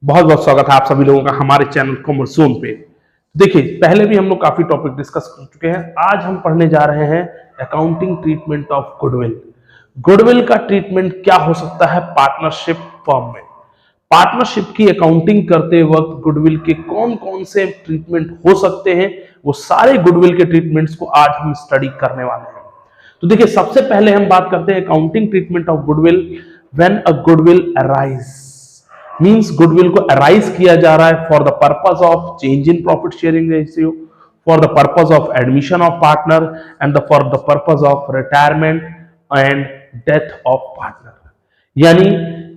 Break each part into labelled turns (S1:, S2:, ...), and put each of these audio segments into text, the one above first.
S1: बहुत बहुत स्वागत है आप सभी लोगों का हमारे चैनल कॉमर्स जोन पे। देखिए, पहले भी हम लोग काफी टॉपिक डिस्कस कर चुके हैं। आज हम पढ़ने जा रहे हैं accounting treatment of goodwill. Goodwill का ट्रीटमेंट क्या हो सकता है पार्टनरशिप फर्म में। पार्टनरशिप की अकाउंटिंग करते वक्त गुडविल के कौन कौन से ट्रीटमेंट हो सकते हैं, वो सारे गुडविल के ट्रीटमेंट्स को आज हम स्टडी करने वाले हैं। तो देखिए, सबसे पहले हम बात करते हैं accounting treatment of goodwill. When a goodwill arise means goodwill को अराइज किया जा रहा है for the purpose of change in profit sharing ratio, for the purpose of admission of partner and for the purpose of retirement and death of partner. यानी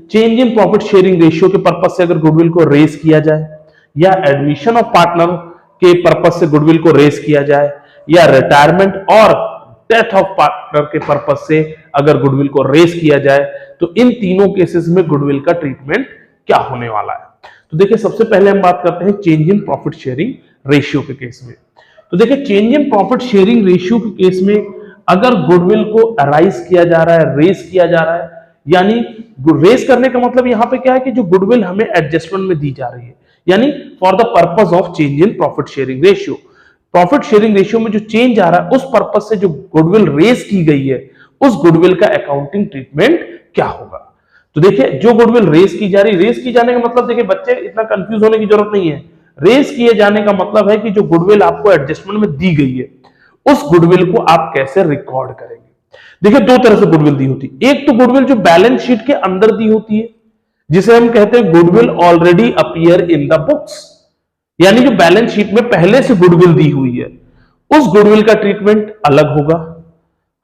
S1: change in profit sharing ratio के purpose से अगर goodwill को raise किया जाए, या admission of partner के purpose से गुडविल को रेज किया जाए, या रिटायरमेंट और डेथ ऑफ पार्टनर के पर्पस से अगर गुडविल को रेज किया जाए, तो इन तीनों केसेस में गुडविल का ट्रीटमेंट क्या होने वाला है। तो देखिए, सबसे पहले हम बात करते हैं change in profit sharing ratio के केस में। तो देखिए, change in profit sharing ratio के केस में अगर गुडविल को अराइज किया जा रहा है, रेज किया जा रहा है, यानी रेज करने का मतलब यहां पे क्या है कि जो गुडविल हमें एडजस्टमेंट में दी जा रही है, यानी for the purpose of change in profit sharing ratio. Profit sharing ratio में जो चेंज आ रहा है, उस पर्पस से जो गुडविल रेज की गई है, उस गुडविल का अकाउंटिंग ट्रीटमेंट क्या होगा। तो देखिए, जो गुडविल रेज की जा रही, रेज की जाने का मतलब, देखिए बच्चे इतना कंफ्यूज होने की जरूरत नहीं है। रेज किए जाने का मतलब है कि जो गुडविल आपको एडजस्टमेंट में दी गई है, उस गुडविल को आप कैसे रिकॉर्ड करेंगे। देखिए, दो तरह से गुडविल दी होती है। एक तो गुडविल जो बैलेंस शीट के अंदर दी होती है, जिसे हम कहते हैं goodwill already appear in the books, यानी जो बैलेंस शीट में पहले से गुडविल दी हुई है, उस गुडविल का ट्रीटमेंट अलग होगा।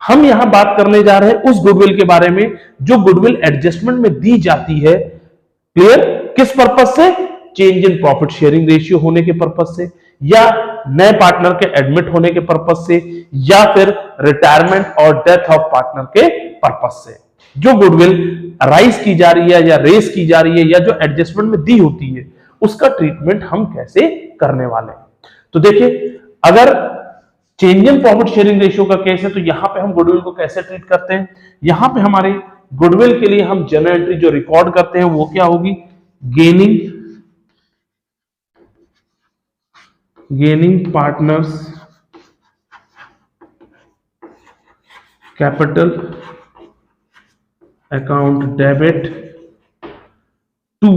S1: हम यहां बात करने जा रहे हैं उस गुडविल के बारे में जो गुडविल एडजस्टमेंट में दी जाती है। क्लियर? किस पर्पस से? Change in profit sharing ratio होने के पर्पस से, या नए पार्टनर के एडमिट होने के पर्पस से, या फिर रिटायरमेंट और डेथ ऑफ पार्टनर के पर्पस से। जो गुडविल राइज की जा रही है या रेस की जा रही है या जो एडजस्टमेंट में दी होती है, उसका ट्रीटमेंट हम कैसे करने वाले हैं। तो देखिए, अगर change in profit sharing ratio का केस है, तो यहां पे हम गुडविल को कैसे ट्रीट करते हैं। यहां पे हमारे गुडविल के लिए हम जर्नल एंट्री जो रिकॉर्ड करते हैं वो क्या होगी, gaining partners capital account debit to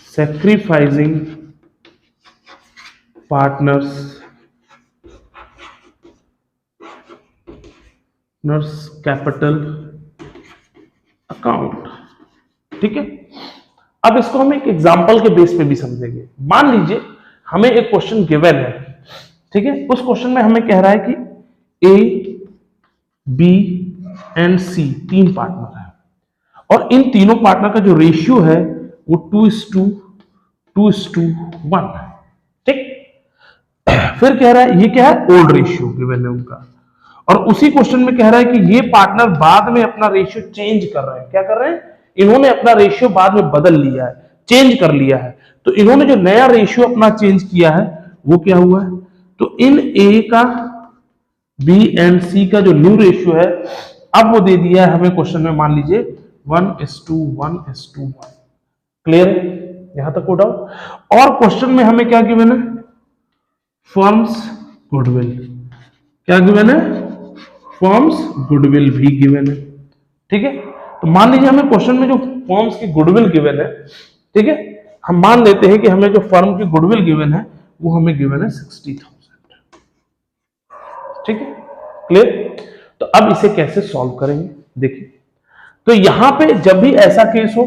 S1: sacrificing partners capital account. ठीक है, अब इसको हम एक एग्जांपल के बेस पे भी समझेंगे। मान लीजिए हमें एक क्वेश्चन गिवन है, ठीक है। उस क्वेश्चन में हमें कह रहा है कि ए, बी एंड सी तीन पार्टनर है, और इन तीनों पार्टनर का जो रेशियो है वो 2:1 है। ठीक, फिर कह रहा है, ये क्या है, ओल्ड रेशियो गिवन है उनका, और उसी क्वेश्चन में कह रहा है कि ये पार्टनर बाद में अपना रेशियो चेंज कर रहे हैं। क्या कर रहे हैं? इन्होंने अपना रेशियो बाद में बदल लिया है, चेंज कर लिया है। तो इन्होंने जो नया रेशियो अपना चेंज किया है वो क्या हुआ है, तो इन ए का, बी एंड सी का जो न्यू रेशियो है, अब वो दे दिया है हमें क्वेश्चन में, मान लीजिए 1:1:1। क्लियर है यहां तक? Code out. और क्वेश्चन में हमें क्या गिवन है, फर्म्स गुडविल। क्या गिवन है? फर्म्स गुडविल भी गिवन है। ठीक है, तो मान लीजिए हमें क्वेश्चन में जो फर्म्स की गुडविल गिवन है, ठीक है, हम मान लेते हैं कि हमें जो फर्म की गुडविल गिवन है वो हमें गिवन है 60,000। ठीक है, क्लियर? तो अब इसे कैसे सॉल्व करेंगे, देखिए। तो यहां पे जब भी ऐसा केस हो,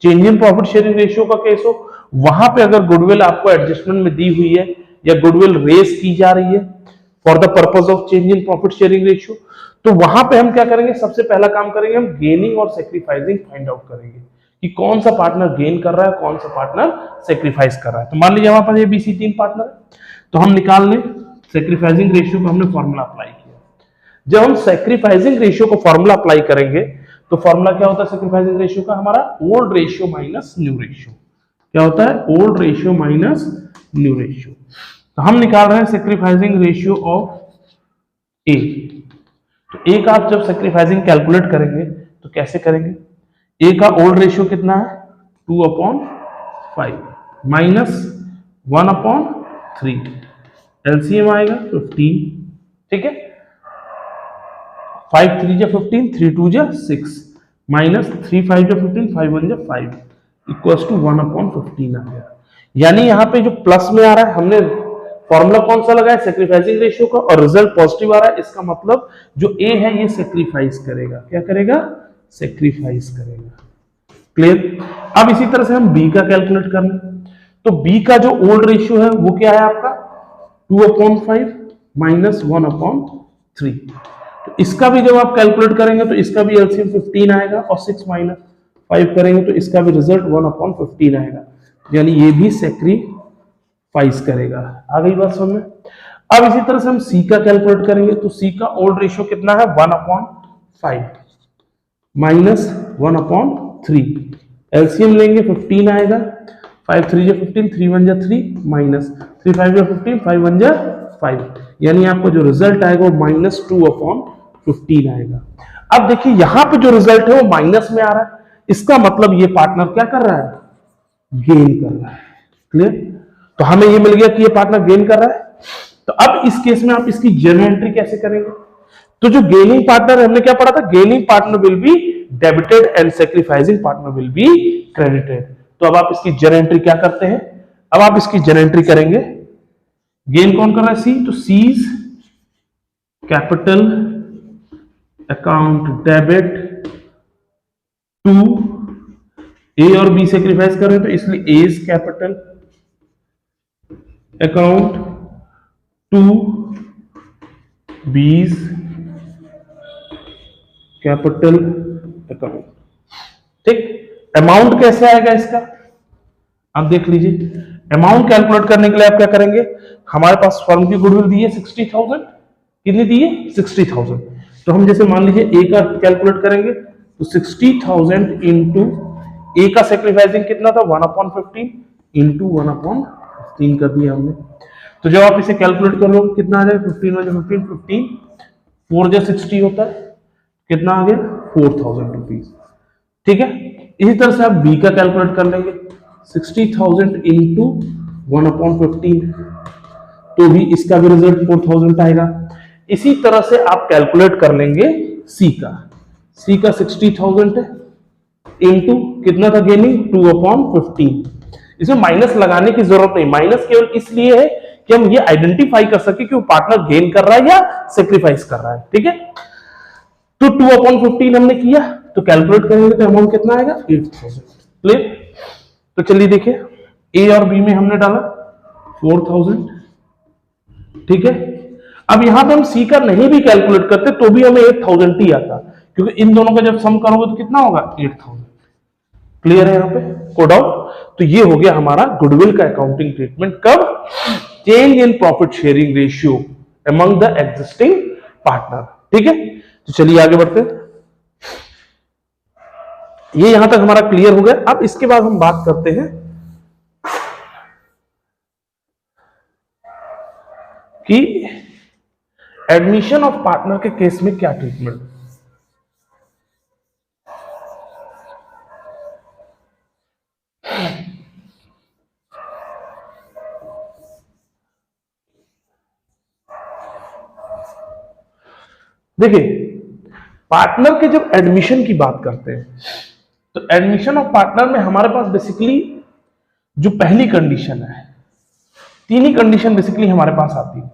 S1: change in profit sharing ratio का केस हो, वहां पे अगर गुडविल आपको एडजस्टमेंट में दी हुई है या गुडविल रेस की जा रही है for the purpose of change in profit sharing ratio, तो वहां पे हम क्या करेंगे, सबसे पहला काम करेंगे, हम गेनिंग और सेक्रीफाइसिंग फाइंड आउट करेंगे कि कौन सा पार्टनर गेन कर रहा है, कौन सा पार्टनर सेक्रीफाइस कर रहा है। तो मान लीजिए हमारे पास एबीसी तीन पार्टनर है, तो हम निकाल लें सेक्रीफाइसिंग रेशियो का, हमने फॉर्मूला अप्लाई किया। जब हम सेक्रीफाइसिंग रेशियो को फॉर्मूला अप्लाई करेंगे, तो फॉर्मूला क्या होता है सेक्रीफाइसिंग रेशियो का, हमारा old ratio minus new ratio. क्या होता है? Old ratio minus new ratio. तो हम निकाल रहे हैं सेक्रीफाइसिंग रेशियो ऑफ ए। तो ए का आप जब सेक्रीफाइसिंग कैलकुलेट करेंगे तो कैसे करेंगे, ए का ओल्ड रेशियो कितना है 2/5 माइनस 1/3, एलसीएम आएगा 15। ठीक है, 5 3 जा 15, 3 2 जा 6 माइनस 3 5 जा 15, 5 1 जा 5 इक्वल्स टू 1/15 आ गया। यानी यहाँ पे जो प्लस में आ रहा है, हमने फॉर्मूला कौन सा लगाया सेक्रीफाइसिंग रेशियो का, और रिजल्ट पॉजिटिव आ रहा है, इसका मतलब जो ए है ये सेक्रीफाइस करेगा। क्या करेगा? सेक्रीफाइस करेगा। क्लियर? अब इसी तरह से हम बी का कैलकुलेट कर लें, तो बी का जो ओल्ड रेशियो है वो क्या है आपका 2/5 माइनस 1/3। तो इसका भी जब आप कैलकुलेट करेंगे तो इसका भी एलसीएम 15 आएगा, और 6 माइनस 5 करेंगे तो इसका भी रिजल्ट 1/15 आएगा। यानी ये भी सेक्रीफाइस करेगा। आ गई बात समझ में? अब इसी तरह से हम सी का कैलकुलेट करेंगे, तो सी का ओल्ड रेशियो कितना है 1/5 माइनस 1/3, एलसीएम लेंगे 15 आएगा, 5 3 जा 15, 3 1 जा 3 माइनस 3 5 जा 15, 5 1 जा 5, यानी आपको जो रिजल्ट आएगा वो -2/15 आएगा। अब देखिए यहां पे जो रिजल्ट है वो माइनस में आ रहा है, इसका मतलब ये पार्टनर क्या कर रहा है? गेन कर रहा है। क्लियर? तो हमें ये मिल गया कि ये पार्टनर गेन कर रहा है। तो अब इस केस में आप इसकी जर्नल एंट्री कैसे करेंगे? तो जो गेनिंग पार्टनर हमने क्या पढ़ा था, gaining partner will be debited and sacrificing partner will be credited. तो अब आप इसकी जर्नल एंट्री क्या करते हैं? अब आप इसकी जर्नल एंट्री करेंगे, गेन कौन कर रहा है? सी, तो C's capital account debit to A और बी सैक्रिफाइस कर रहे हैं, तो इसलिए A's capital account to B's capital account. ठीक, अमाउंट कैसे आएगा इसका? आप देख लीजिए, अमाउंट कैलकुलेट करने के लिए आप क्या करेंगे, हमारे पास फर्म की गुडविल दी है 60,000, कितनी दी है 60,000। तो हम जैसे मान लीजिए ए का कैलकुलेट करेंगे, तो 60,000 इंटू ए का सेक्रीफाइसिंग कितना था 1/15 इंटू 1/15 कर दिया हमने। तो जब आप इसे कैलकुलेट कर लो कितना आ जाए 15 में 15 15 4 जा 60 होता है, कितना आ गया 4,000 रुपीज। ठीक है, इसी तरह से आप बी का कैलकुलेट कर लेंगे 60,000 इंटू 1/15, तो भी इसका भी रिजल्ट 4,000 आएगा। इसी तरह से आप कैलकुलेट कर लेंगे सी का 60,000 है इंटू कितना था गेनिंग 2/15। इसमें माइनस लगाने की जरूरत नहीं, माइनस केवल इसलिए है कि हम ये आइडेंटिफाई कर सके कि वो पार्टनर गेन कर रहा है या सेक्रीफाइस कर रहा है। ठीक है, तो 2/15 हमने किया, तो कैलकुलेट करेंगे तो अमाउंट कितना आएगा 8,000। क्लियर? तो चलिए देखिए, ए और बी में हमने डाला 4,000। ठीक है, अब यहां पे हम सी का नहीं भी कैलकुलेट करते तो भी हमें 8,000 ही आता, क्योंकि इन दोनों का जब सम करोगे तो कितना होगा 8,000। क्लियर है यहाँ पे? Code out. तो ये हो गया हमारा गुडविल का अकाउंटिंग ट्रीटमेंट। कब? Change in profit sharing ratio among the existing partner. ठीक है, तो चलिए आगे बढ़ते हैं। ये यहां तक हमारा क्लियर हो गया। अब इसके बाद हम बात करते हैं कि एडमिशन ऑफ पार्टनर के केस में क्या ट्रीटमेंट। देखिए, पार्टनर के जब एडमिशन की बात करते हैं तो एडमिशन ऑफ पार्टनर में हमारे पास बेसिकली जो पहली कंडीशन है, तीन ही कंडीशन बेसिकली हमारे पास आती है।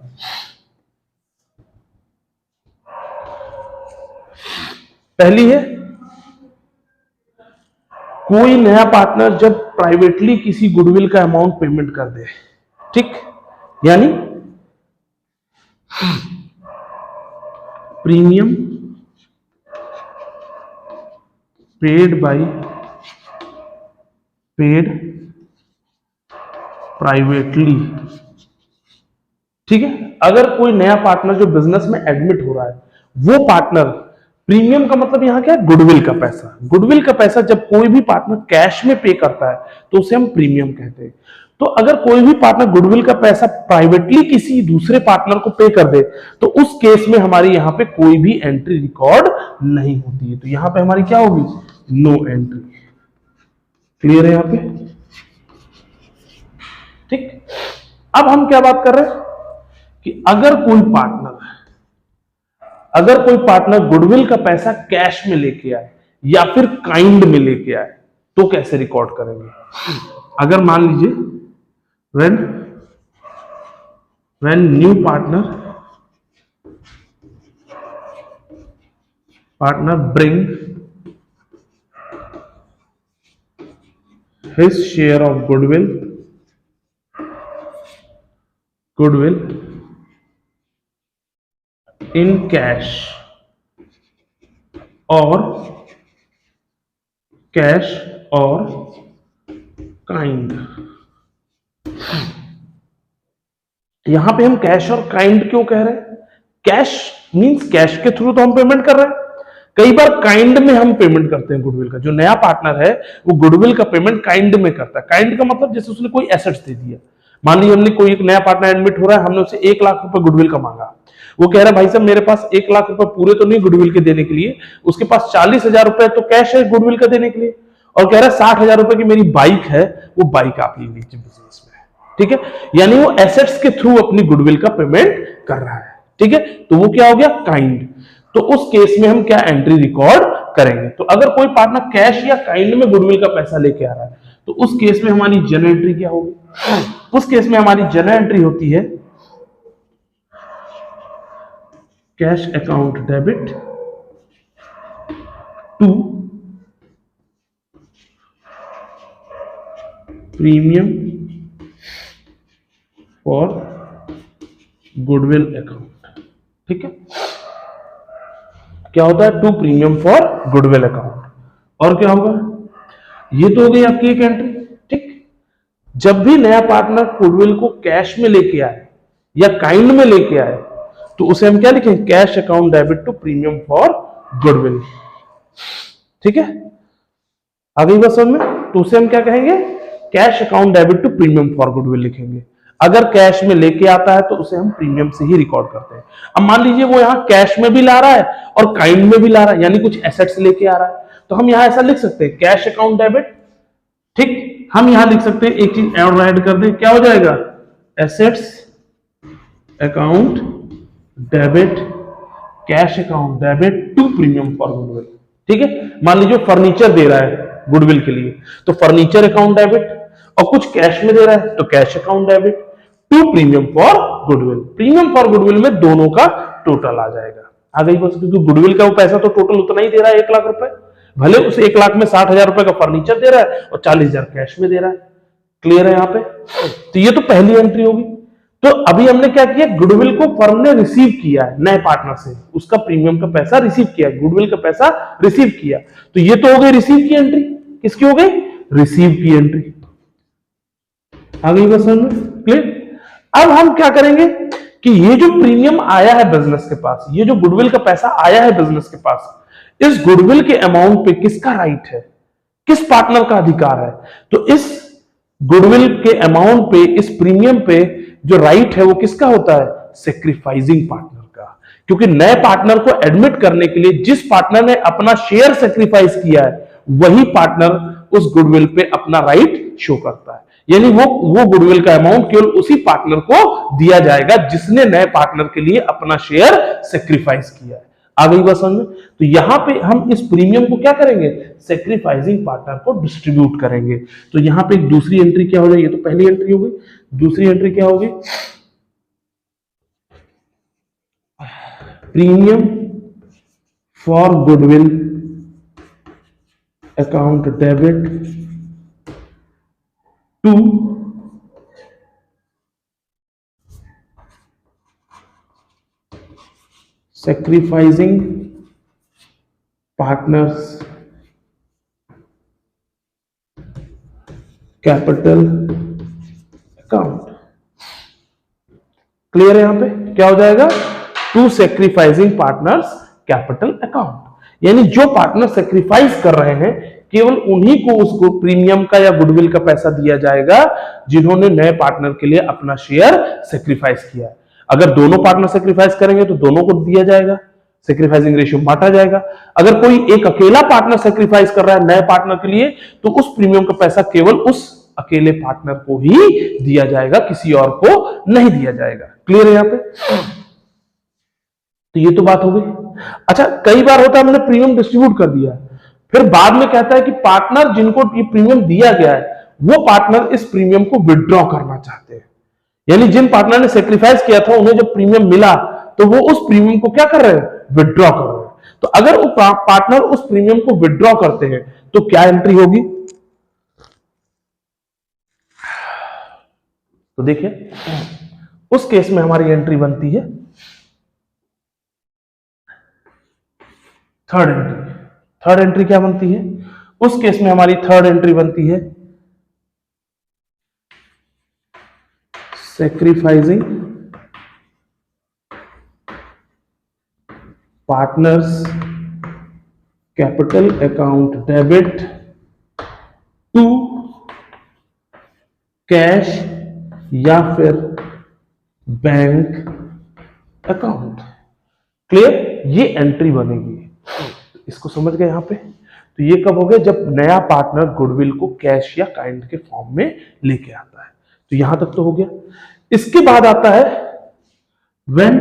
S1: पहली है, कोई नया पार्टनर जब प्राइवेटली किसी गुडविल का अमाउंट पेमेंट कर दे। ठीक, यानी प्रीमियम पेड प्राइवेटली। ठीक है, अगर कोई नया पार्टनर जो बिजनेस में एडमिट हो रहा है, वो पार्टनर, प्रीमियम का मतलब यहां क्या है, गुडविल का पैसा। गुडविल का पैसा जब कोई भी पार्टनर कैश में पे करता है तो उसे हम प्रीमियम कहते हैं। तो अगर कोई भी पार्टनर गुडविल का पैसा प्राइवेटली किसी दूसरे पार्टनर को पे कर दे तो उस केस में हमारी यहां पे कोई भी एंट्री रिकॉर्ड नहीं होती है। तो यहां पे हमारी क्या होगी, नो एंट्री। क्लियर है यहां पे? ठीक। अब हम क्या बात कर रहे हैं कि अगर कोई पार्टनर गुडविल का पैसा कैश में लेके आए या फिर काइंड में लेके आए तो कैसे रिकॉर्ड करेंगे? अगर मान लीजिए when new partner bring his share of goodwill in cash or kind. यहां पे हम कैश और काइंड क्यों कह रहे हैं? कैश मींस कैश के थ्रू तो हम पेमेंट कर रहे हैं, कई बार काइंड में हम पेमेंट करते हैं गुडविल का। जो नया पार्टनर है वो गुडविल का पेमेंट काइंड में करता है। काइंड का मतलब जैसे उसने कोई एसेट्स दे दिया, मान लीजिए हमने कोई एक नया पार्टनर एडमिट हो रहा है, हमने उसे 1 लाख रुपए गुडविल का मांगा, वो कह रहा है भाई साहब मेरे पास 1 लाख रुपए पूरे तो नहीं गुडविल के देने के लिए, उसके पास 40,000 रुपए तो कैश है गुडविल का देने के लिए, और कह रहा है 60,000 रुपए की मेरी बाइक है, वो बाइक आप ले लीजिए बिजनेस में। ठीक है, यानी वो एसेट्स के थ्रू अपनी गुडविल का पेमेंट कर रहा है। ठीक है, तो वो क्या हो गया? काइंड। तो उस केस में हम क्या एंट्री रिकॉर्ड करेंगे? तो अगर कोई पार्टनर कैश या काइंड में गुडविल का पैसा लेके आ रहा है तो उस केस में हमारी जनरल एंट्री क्या होगी? उस केस में हमारी जनरल एंट्री होती है cash account debit to premium for goodwill account. ठीक है, क्या होता है? To premium for goodwill account. और क्या होगा? ये तो हो गई आपकी एक एंट्री। ठीक, जब भी नया पार्टनर गुडविल को कैश में लेके आए या काइंड में लेके आए तो उसे हम क्या लिखेंगे? Cash account debit to premium for goodwill. ठीक है, आ गई बात समझ में? तो उसे हम क्या कहेंगे? Cash account debit to premium for goodwill लिखेंगे। अगर कैश में लेके आता है तो उसे हम प्रीमियम से ही रिकॉर्ड करते हैं। अब मान लीजिए वो यहां कैश में भी ला रहा है और काइंड में भी ला रहा है, यानी कुछ एसेट्स लेके आ रहा है, तो हम यहां ऐसा लिख सकते हैं कैश अकाउंट डेबिट। ठीक, हम यहां लिख सकते हैं एक चीज और ऐड कर दें, क्या हो जाएगा? Assets account debit cash account debit to premium for goodwill. ठीक है, मान लीजिए फर्नीचर दे रहा है गुडविल के लिए तो फर्नीचर अकाउंट डेबिट, और कुछ कैश में दे रहा है तो cash account debit to premium for goodwill. Premium for goodwill में दोनों का टोटल आ जाएगा। आ गई बस, क्योंकि गुडविल का वो पैसा तो टोटल उतना ही दे रहा है 1 लाख रुपए, भले उस 1 लाख में 60,000 रुपए का फर्नीचर दे रहा है और 40,000 कैश में दे रहा है। क्लियर है यहाँ पे? तो ये तो पहली एंट्री होगी। तो अभी हमने क्या किया? गुडविल को फर्म ने रिसीव किया है नए पार्टनर से, उसका प्रीमियम का पैसा रिसीव किया, गुडविल का पैसा रिसीव किया, तो ये तो हो गई रिसीव की एंट्री। किसकी हो गई? रिसीव की एंट्री। आ गई बस समझ में? क्लियर? अब हम क्या करेंगे कि ये जो प्रीमियम आया है बिजनेस के पास, ये जो गुडविल का पैसा आया है बिजनेस के पास, इस गुडविल के अमाउंट पे किसका राइट है? किस पार्टनर का अधिकार है? तो इस गुडविल के अमाउंट पे, इस प्रीमियम पे जो राइट है वो किसका होता है? सेक्रीफाइसिंग पार्टनर का। क्योंकि नए पार्टनर को एडमिट करने के लिए जिस पार्टनर ने अपना शेयर सेक्रीफाइस किया है वही पार्टनर उस गुडविल पे अपना राइट शो करता है। यानी वो गुडविल का अमाउंट केवल उसी पार्टनर को दिया जाएगा जिसने नए पार्टनर के लिए अपना शेयर सेक्रीफाइस किया है। आ गई बात समझ में? तो यहां पे हम इस प्रीमियम को क्या करेंगे? सेक्रीफाइसिंग पार्टनर को डिस्ट्रीब्यूट करेंगे। तो यहां पे एक दूसरी एंट्री क्या हो जाएगी? ये तो पहली एंट्री हो गई, दूसरी एंट्री क्या होगी? Premium for goodwill account debit to sacrificing partners capital account. Clear है? यहां पे क्या हो जाएगा? To sacrificing partners capital account. यानी जो पार्टनर सेक्रीफाइस कर रहे हैं केवल उन्हीं को उसको प्रीमियम का या गुडविल का पैसा दिया जाएगा जिन्होंने नए पार्टनर के लिए अपना शेयर सेक्रीफाइस किया है। अगर दोनों पार्टनर सेक्रीफाइस करेंगे तो दोनों को दिया जाएगा, सेक्रीफाइसिंग रेशियो बांटा जाएगा। अगर कोई एक अकेला पार्टनर सेक्रीफाइस कर रहा है नए पार्टनर के लिए, तो उस प्रीमियम का पैसा केवल उस अकेले पार्टनर को ही दिया जाएगा, किसी और को नहीं दिया जाएगा। क्लियर है यहां पे? तो ये तो बात हो गई। अच्छा, कई बार होता है हमने प्रीमियम डिस्ट्रीब्यूट कर दिया, फिर बाद में कहता है कि पार्टनर जिनको ये प्रीमियम दिया गया है वो पार्टनर इस प्रीमियम को विड्रॉ करना चाहते हैं। यानी जिन पार्टनर ने सेक्रीफाइस किया था उन्हें जब प्रीमियम मिला तो वो उस प्रीमियम को क्या कर रहे हैं? विड्रॉ कर रहे हैं। तो अगर वो पार्टनर उस प्रीमियम को विड्रॉ करते हैं तो क्या एंट्री होगी? तो देखिए, उस केस में हमारी एंट्री बनती है थर्ड एंट्री। थर्ड एंट्री क्या बनती है? उस केस में हमारी थर्ड एंट्री बनती है sacrificing partners capital account debit to cash या फिर बैंक अकाउंट। क्लियर? ये एंट्री बनेगी। इसको समझ गए यहां पे? तो ये कब हो गया? जब नया पार्टनर गुडविल को कैश या काइंड के फॉर्म में लेके आता है। तो यहां तक तो हो गया। इसके बाद आता है when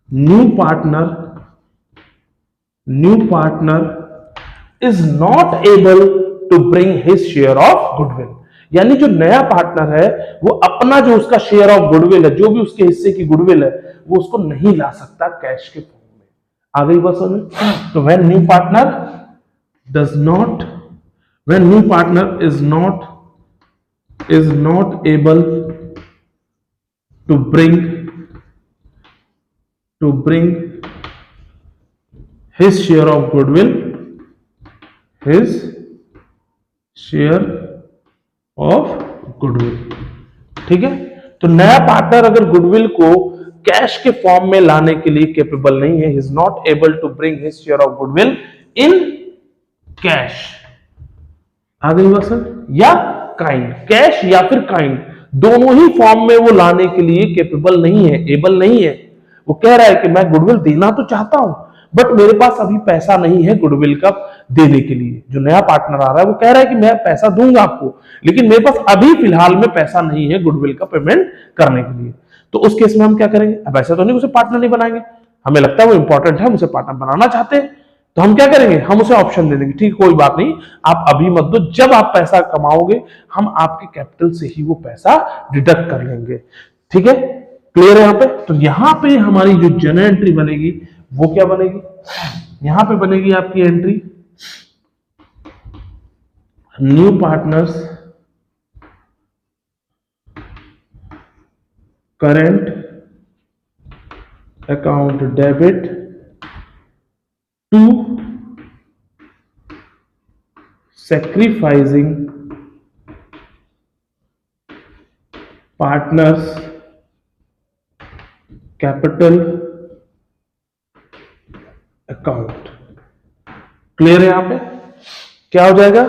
S1: new partner is not able to bring his share of goodwill. यानी जो नया पार्टनर है वो अपना जो उसका शेयर ऑफ गुडविल है, जो भी उसके हिस्से की गुडविल है, वो उसको नहीं ला सकता कैश के फॉर्म में। आ गई बात समझ? तो when new partner does not when new partner is not able to bring his share of goodwill his share of goodwill। ठीक है? तो नया पार्टनर अगर गुडविल को कैश के फॉर्म में लाने के लिए कैपेबल नहीं है, is not able to bring his share of goodwill in cash, आ गई बात सर, या काइंड, कैश या फिर काइंड, दोनों ही फॉर्म में वो लाने के लिए कैपेबल नहीं है, एबल नहीं है। वो कह रहा है कि मैं गुडविल देना तो चाहता हूं बट मेरे पास अभी पैसा नहीं है गुडविल का देने के लिए। जो नया पार्टनर आ रहा है वो कह रहा है कि मैं पैसा दूंगा आपको, लेकिन मेरे पास अभी फिलहाल में पैसा नहीं है गुडविल का पेमेंट करने के लिए। तो उस केस में हम क्या करेंगे? अब ऐसा तो नहीं उसे पार्टनर नहीं बनाएंगे, हमें लगता है वो इंपॉर्टेंट है, उसे पार्टनर बनाना चाहते हैं, तो हम क्या करेंगे? हम उसे ऑप्शन दे देंगे, ठीक कोई बात नहीं, आप अभी मत दो, जब आप पैसा कमाओगे हम आपके कैपिटल से ही वो पैसा डिडक्ट कर लेंगे। ठीक है? क्लियर है यहां पे? तो यहां पे हमारी जो जनरल एंट्री बनेगी वो क्या बनेगी? यहां पे बनेगी आपकी entry new partners current account debit to sacrificing partners capital account. Clear है? यहां पे क्या हो जाएगा?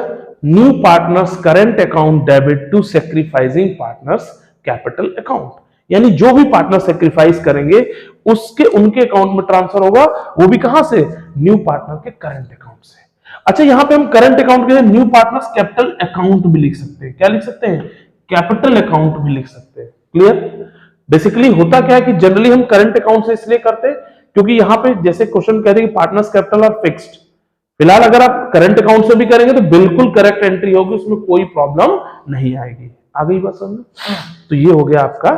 S1: New partners current account debit to sacrificing partners capital account. यानी जो भी पार्टनर सेक्रीफाइस करेंगे उसके उनके अकाउंट में ट्रांसफर होगा, वो भी कहां से? न्यू पार्टनर के करंट अकाउंट से। अच्छा, यहां पे हम करंट अकाउंट के लिए न्यू पार्टनर्स कैपिटल अकाउंट भी लिख सकते हैं। क्या लिख सकते हैं? कैपिटल अकाउंट भी लिख सकते हैं। क्लियर? बेसिकली होता क्या है कि जनरली हम करंट अकाउंट से इसलिए करते हैं क्योंकि यहां पे जैसे क्वेश्चन कहते हैं कि पार्टनर्स कैपिटल आर फिक्स्ड। फिलहाल अगर आप करंट अकाउंट से भी करेंगे तो बिल्कुल करेक्ट एंट्री होगी, उसमें कोई प्रॉब्लम नहीं आएगी। आ गई बात समझ? तो ये हो गया आपका,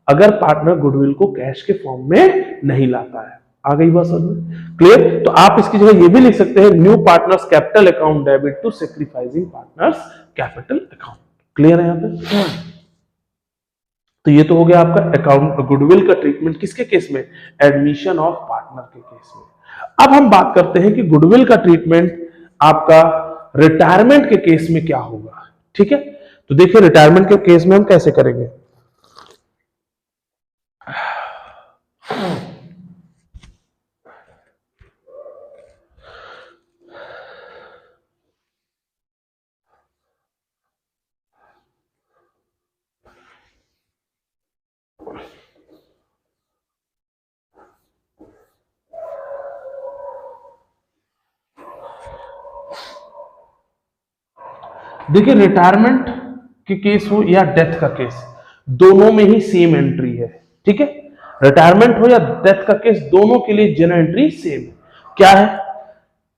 S1: अगर पार्टनर गुडविल को कैश के फॉर्म में नहीं लाता है। आ गई बात समझ? क्लियर? तो आप इसकी जगह ये भी लिख सकते हैं new partners capital account debit to sacrificing partners capital account. Clear है यहां पे? तो ये तो हो गया आपका अकाउंट गुडविल का ट्रीटमेंट किसके केस में? एडमिशन ऑफ पार्टनर के केस में। अब हम बात करते हैं कि गुडविल का ट्रीटमेंट आपका रिटायरमेंट के केस में क्या होगा। ठीक है? तो देखिए रिटायरमेंट के केस में हम कैसे करेंगे। देखिए रिटायरमेंट के केस हो या डेथ का केस, दोनों में ही सेम एंट्री है। ठीक है, रिटायरमेंट हो या डेथ का केस, दोनों के लिए जनरल एंट्री सेम है। क्या है,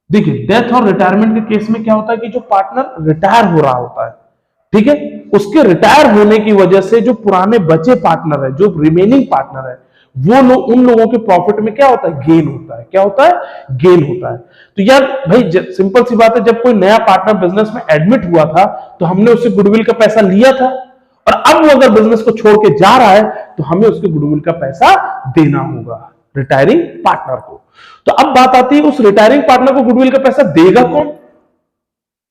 S1: देखिए डेथ और रिटायरमेंट के केस में क्या होता है कि जो पार्टनर रिटायर हो रहा होता है, ठीक है, उसके रिटायर होने की वजह से जो पुराने बचे पार्टनर है, जो रिमेनिंग पार्टनर है, वो लोग, उन लोगों के प्रॉफिट में क्या होता है, गेन होता है। क्या होता है, गेन होता है। तो यार भाई सिंपल सी बात है, जब कोई नया पार्टनर बिजनेस में एडमिट हुआ था तो हमने उससे गुडविल का पैसा लिया था, और अब वो अगर बिजनेस को छोड़ के जा रहा है तो हमें उसके गुडविल का पैसा देना होगा रिटायरिंग पार्टनर को। तो अब बात आती है उस रिटायरिंग पार्टनर को गुडविल का पैसा देगा कौन?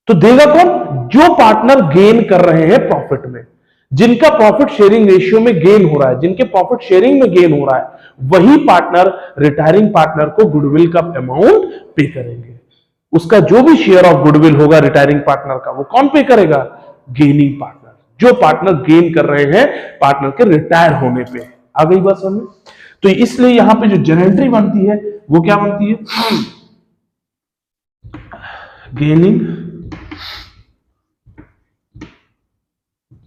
S1: तो देगा कौन? जो पार्टनर गेन कर रहे हैं प्रॉफिट में, जिनका प्रॉफिट शेयरिंग रेशियो में गेन हो रहा है, जिनके प्रॉफिट शेयरिंग में गेन हो रहा है, वही पार्टनर रिटायरिंग पार्टनर को गुडविल का अमाउंट पे करेंगे। उसका जो भी शेयर ऑफ गुडविल होगा रिटायरिंग पार्टनर का, वो कौन पे करेगा? गेनिंग पार्टनर, जो पार्टनर गेन कर रहे हैं पार्टनर के रिटायर होने पे। आ गई बात समझ में? तो इसलिए यहां पे जो जनरल एंट्री बनती है वो क्या बनती है? Gaining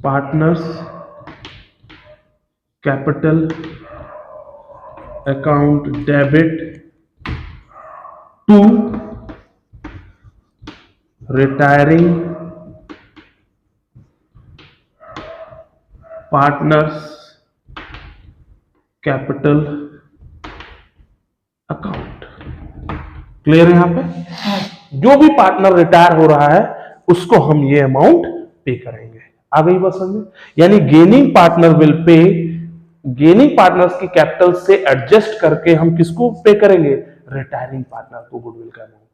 S1: partners capital account debit to retiring partners capital account. Clear है? यहां पे जो भी पार्टनर रिटायर हो रहा है उसको हम ये अमाउंट पे करेंगे। आ गई बात समझ में? यानी gaining partner will pay, gaining partners की कैपिटल से एडजस्ट करके हम किसको पे करेंगे? रिटायरिंग पार्टनर को गुडविल का अमाउंट।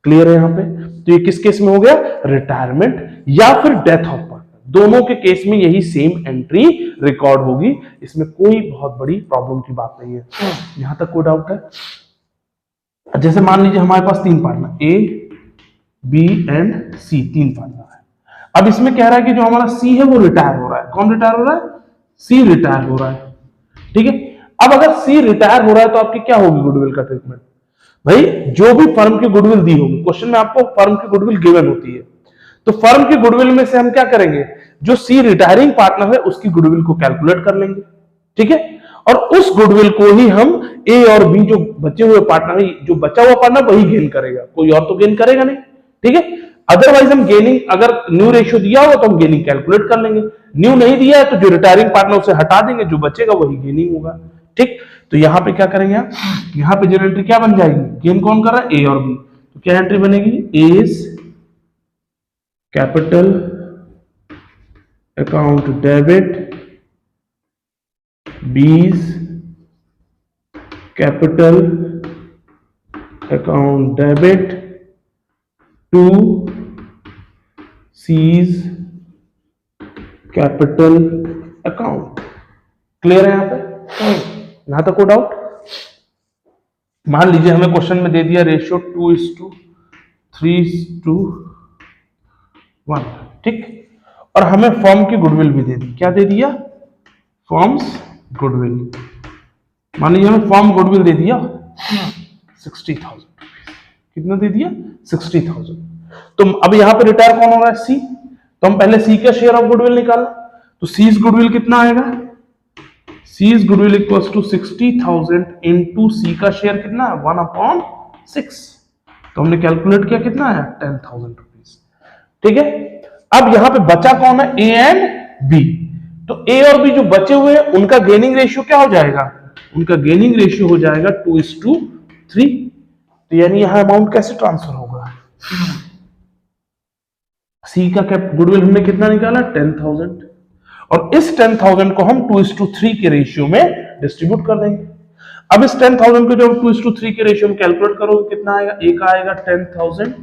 S1: क्लियर है यहां पे? तो ये किस केस में हो गया? रिटायरमेंट या फिर डेथ ऑफ पार्टनर, दोनों के केस में यही सेम एंट्री रिकॉर्ड होगी। इसमें कोई बहुत बड़ी प्रॉब्लम की बात नहीं है। यहां तक कोई डाउट है? जैसे मान लीजिए हमारे पास तीन पार्टनर ए, बी एंड सी, तीन पार्टनर है। अब इसमें कह रहा है कि जो हमारा सी है वो रिटायर हो रहा है। कौन रिटायर हो रहा है? सी रिटायर हो रहा है। ठीक है, अब अगर सी रिटायर हो रहा है तो आपकी क्या होगी गुडविल का ट्रीटमेंट? भाई जो भी फर्म की गुडविल दी होगी, क्वेश्चन में आपको फर्म की गुडविल गिवन होती है, तो फर्म की गुडविल में से हम क्या करेंगे? जो सी रिटायरिंग पार्टनर है उसकी गुडविल को कैलकुलेट कर लेंगे। ठीक है, और उस गुडविल को ही हम ए और बी, जो बचे हुए पार्टनर है, जो बचा हुआ पार्टनर वही गेन करेगा, कोई और तो गेन करेगा नहीं। ठीक है, अदरवाइज हम गेनिंग, अगर न्यू रेशियो दिया होगा तो हम गेनिंग कैलकुलेट कर लेंगे, न्यू नहीं दिया है तो जो रिटायरिंग पार्टनर उसे हटा देंगे, जो बचेगा वही गेनिंग होगा। ठीक, तो यहां पे क्या करेंगे? यहां पे जनरल एंट्री क्या बन जाएगी? गेन कौन कर रहा है? ए और बी। तो क्या एंट्री बनेगी? A's capital account debit, B's capital account debit to C's capital account. Clear है यहां पे? यहां तक कोई डाउट? मान लीजिए हमें क्वेश्चन में दे दिया रेशियो 2:3:1। ठीक, और हमें फर्म की गुडविल भी दे दी। क्या दे दिया? Firms goodwill. मान लीजिए हमें फर्म गुडविल दे दिया 60,000। कितना दे दिया? 60,000। तो अब यहां पे रिटायर कौन हो रहा है? सी। तो हम पहले सी का शेयर ऑफ गुडविल निकाला, तो सीज गुडविल कितना आएगा? C's goodwill equals to 60,000 into C का शेयर कितना है? 1/6। तो हमने कैलकुलेट किया, कितना है? 10,000 रुपीज। ठीक है, अब यहां पे बचा कौन है? A and B. तो ए और बी जो बचे हुए हैं उनका गेनिंग रेशियो क्या हो जाएगा? उनका गेनिंग रेशियो हो जाएगा 2:3। तो यानी यहां अमाउंट कैसे ट्रांसफर होगा? सी का गुडविल हमने कितना निकाला? 10,000, और इस 10,000 को हम 2:3 के रेशियो में डिस्ट्रीब्यूट कर देंगे। अब इस 10,000 को जब 2:3 के रेशियो में कैलकुलेट करोगे कितना आएगा? एक आएगा 10,000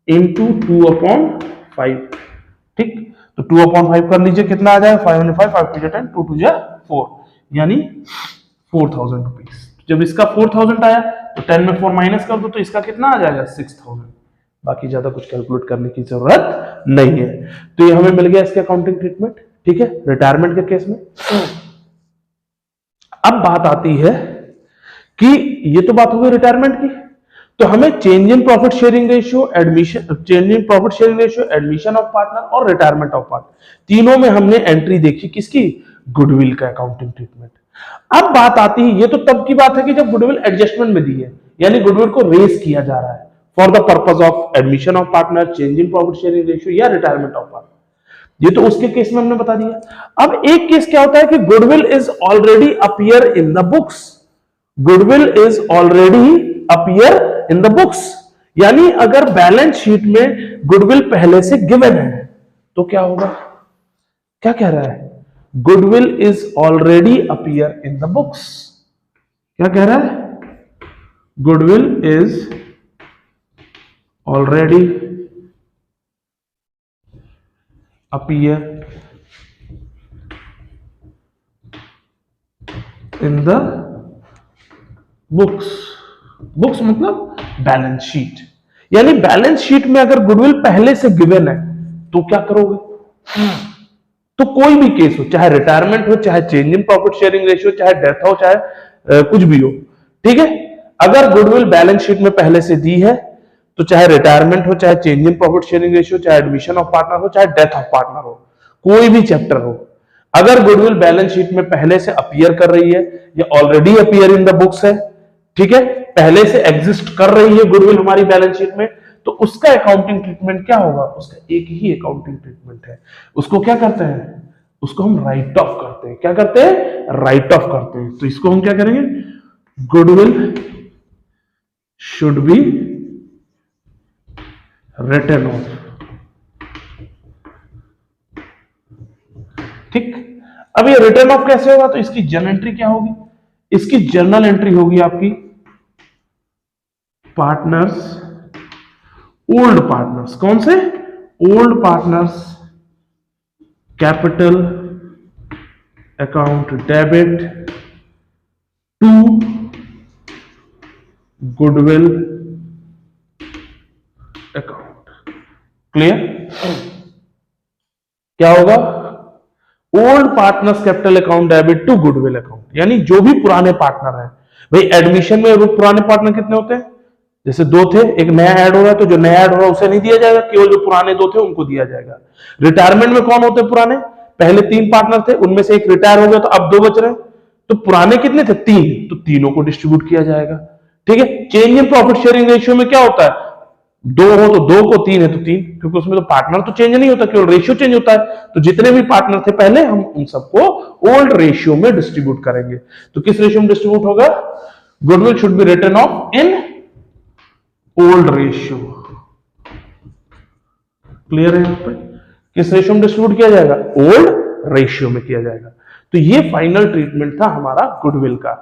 S1: इंटू 2/5। ठीक, तो 2/5 कर लीजिए, कितना आ जाएगा? 5 5 5 2 10 2 2 4, यानी 4,000 रुपीज। जब इसका 4,000 आया तो 10 में 4 माइनस कर दो तो इसका कितना आ जाएगा? 6,000। बाकी ज्यादा कुछ कैलकुलेट करने की जरूरत नहीं है। तो ये हमें मिल गया इसके अकाउंटिंग ट्रीटमेंट। ठीक है, रिटायरमेंट के केस में। अब बात आती है कि ये तो बात हो गई रिटायरमेंट की, तो हमें change in profit sharing ratio, admission of partner और रिटायरमेंट ऑफ पार्टनर, तीनों में हमने एंट्री देखी किसकी, गुडविल का अकाउंटिंग ट्रीटमेंट। अब बात आती है, ये तो तब की बात है कि जब गुडविल एडजस्टमेंट में दी है, यानी गुडविल को रेस किया जा रहा है for the purpose of admission of partner, change in profit sharing ratio या रिटायरमेंट ऑफ पार्टनर। ये तो उसके केस में हमने बता दिया। अब एक केस क्या होता है कि goodwill is already appear in the books, goodwill is already appear in the books, यानी अगर बैलेंस शीट में गुडविल पहले से गिवन है तो क्या होगा, क्या कह रहा है, goodwill is already appear in the books, क्या कह रहा है, goodwill is already appear in the books, books मतलब बैलेंस शीट, यानी बैलेंस शीट में अगर गुडविल पहले से गिवन है तो क्या करोगे, तो कोई भी केस हो, चाहे रिटायरमेंट हो, चाहे change in profit sharing ratio, चाहे डेथ हो, चाहे कुछ भी हो, ठीक है, अगर गुडविल बैलेंस शीट में पहले से दी है तो चाहे रिटायरमेंट हो, चाहे change in profit sharing ratio, चाहे एडमिशन ऑफ पार्टनर हो, चाहे डेथ ऑफ पार्टनर हो, कोई भी चैप्टर हो, अगर गुडविल बैलेंस शीट में पहले से अपीयर कर रही है या already appear in the books है, ठीक है, पहले से एग्जिस्ट कर रही है गुडविल हमारी बैलेंस शीट में, तो उसका अकाउंटिंग ट्रीटमेंट क्या होगा, उसका एक ही अकाउंटिंग ट्रीटमेंट है, उसको क्या करते हैं, उसको हम राइट ऑफ करते हैं, क्या करते हैं, राइट ऑफ करते हैं। तो इसको हम क्या करेंगे, goodwill should be written off, ठीक। अब ये रिटर्न ऑफ कैसे होगा, तो इसकी जर्नल एंट्री क्या होगी, इसकी जर्नल एंट्री होगी आपकी पार्टनर्स, ओल्ड पार्टनर्स, कौन से, old partners capital account debit to goodwill account, clear, क्या होगा, old partners capital account debit to goodwill account, यानी जो भी पुराने पार्टनर हैं, भाई एडमिशन में पुराने पार्टनर कितने होते हैं, जैसे दो थे, एक नया ऐड हो रहा है, तो जो नया ऐड हो रहा है उसे नहीं दिया जाएगा, केवल जो पुराने दो थे उनको दिया जाएगा। रिटायरमेंट में कौन होते हैं पुराने, पहले 3 पार्टनर थे, उनमें से एक रिटायर हो गया तो अब 2 बच रहे हैं, तो पुराने कितने थे, 3, तो तीनों को डिस्ट्रीब्यूट किया जाएगा, ठीक है। Change in profit sharing ratio में क्या होता है, 2 हो तो 2 को, 3 है तो 3, क्योंकि उसमें तो पार्टनर तो चेंज नहीं होता, केवल रेशियो चेंज होता है, तो जितने भी पार्टनर थे पहले हम उन सबको ओल्ड रेशियो में डिस्ट्रीब्यूट करेंगे। तो किस रेशियो में डिस्ट्रीब्यूट होगा, goodwill should be written off in old ratio, clear है, यहां पर किस रेशियो में डिस्ट्रीब्यूट किया जाएगा, ओल्ड रेशियो में किया जाएगा। तो ये फाइनल ट्रीटमेंट था हमारा गुडविल का।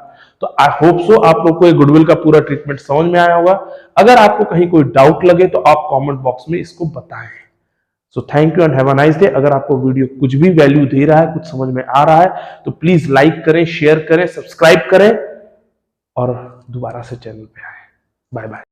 S1: तो आई होप सो आप लोग को ये गुडविल का पूरा ट्रीटमेंट समझ में आया होगा। अगर आपको कहीं कोई डाउट लगे तो आप कमेंट बॉक्स में इसको बताएं। So thank you and have a nice day. अगर आपको वीडियो कुछ भी वैल्यू दे रहा है, कुछ समझ में आ रहा है, तो प्लीज लाइक करें, शेयर करें, सब्सक्राइब करें और दोबारा से चैनल पे आए। Bye bye.